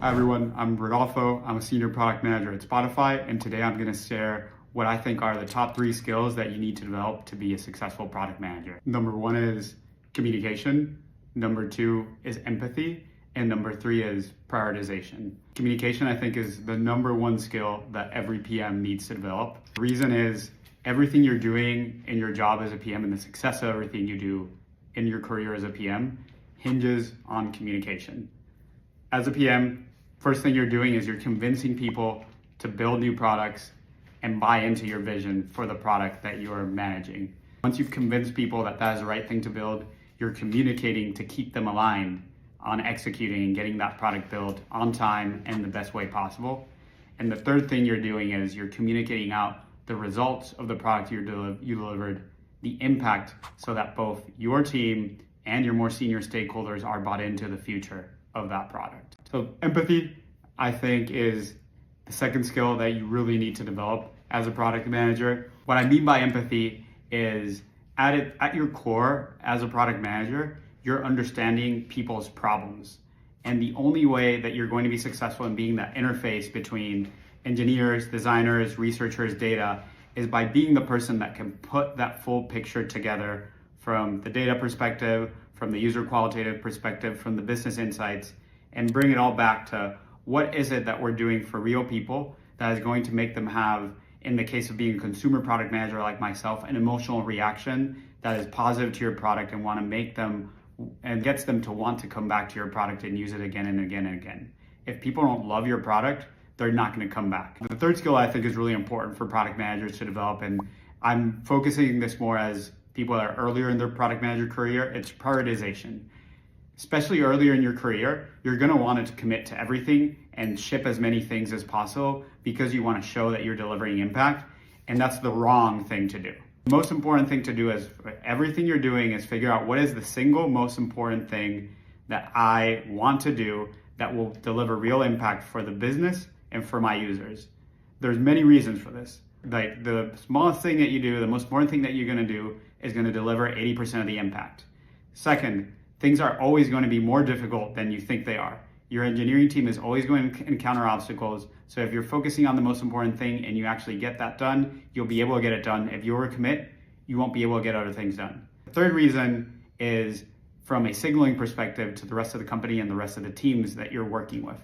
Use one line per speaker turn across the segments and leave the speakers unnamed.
Hi everyone, I'm Rodolfo. I'm a senior product manager at Spotify, and today I'm going to share what I think are the top 3 skills that you need to develop to be a successful product manager. Number 1 is communication, number 2 is empathy, and number 3 is prioritization. Communication, I think, is the number 1 skill that every PM needs to develop. The reason is everything you're doing in your job as a PM and the success of everything you do in your career as a PM hinges on communication. As a PM, first thing you're doing is you're convincing people to build new products and buy into your vision for the product that you're managing. Once you've convinced people that that is the right thing to build, you're communicating to keep them aligned on executing and getting that product built on time and the best way possible. And the third thing you're doing is you're communicating out the results of the product you delivered, the impact, so that both your team and your more senior stakeholders are bought into the future of that product. So empathy, I think, is the second skill that you really need to develop as a product manager. What I mean by empathy is at your core as a product manager, you're understanding people's problems. And the only way that you're going to be successful in being that interface between engineers, designers, researchers, data is by being the person that can put that full picture together from the data perspective, from the user qualitative perspective, from the business insights, and bring it all back to what is it that we're doing for real people that is going to make them have, in the case of being a consumer product manager like myself, an emotional reaction that is positive to your product and want to make them and gets them to want to come back to your product and use it again and again and again. If people don't love your product, they're not going to come back. The third skill I think is really important for product managers to develop, and I'm focusing this more as people that are earlier in their product manager career. It's prioritization. Especially earlier in your career, you're going to want to commit to everything and ship as many things as possible because you want to show that you're delivering impact, and that's the wrong thing to do. The most important thing to do is everything you're doing is figure out what is the single most important thing that I want to do that will deliver real impact for the business and for my users. There's many reasons for this. Like the smallest thing that you do, the most important thing that you're going to do is going to deliver 80% of the impact. Second, things are always going to be more difficult than you think they are. Your engineering team is always going to encounter obstacles. So if you're focusing on the most important thing and you actually get that done, you'll be able to get it done. If you overcommit, you won't be able to get other things done. The third reason is from a signaling perspective to the rest of the company and the rest of the teams that you're working with.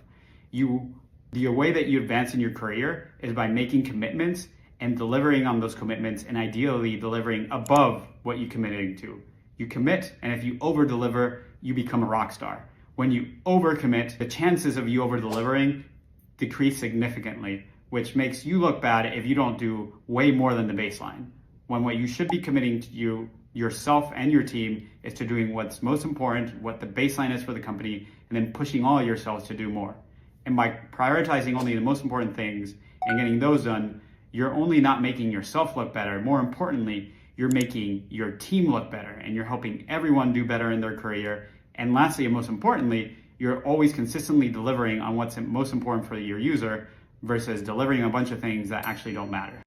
The way that you advance in your career is by making commitments and delivering on those commitments, and ideally delivering above what you committed to. You commit, and if you over-deliver, you become a rock star. When you overcommit, the chances of you over-delivering decrease significantly, which makes you look bad if you don't do way more than the baseline. When what you should be committing to yourself and your team is to doing what's most important, what the baseline is for the company, and then pushing all of yourselves to do more. And by prioritizing only the most important things and getting those done, you're only not making yourself look better. More importantly, you're making your team look better, and you're helping everyone do better in their career. And lastly, and most importantly, you're always consistently delivering on what's most important for your user versus delivering a bunch of things that actually don't matter.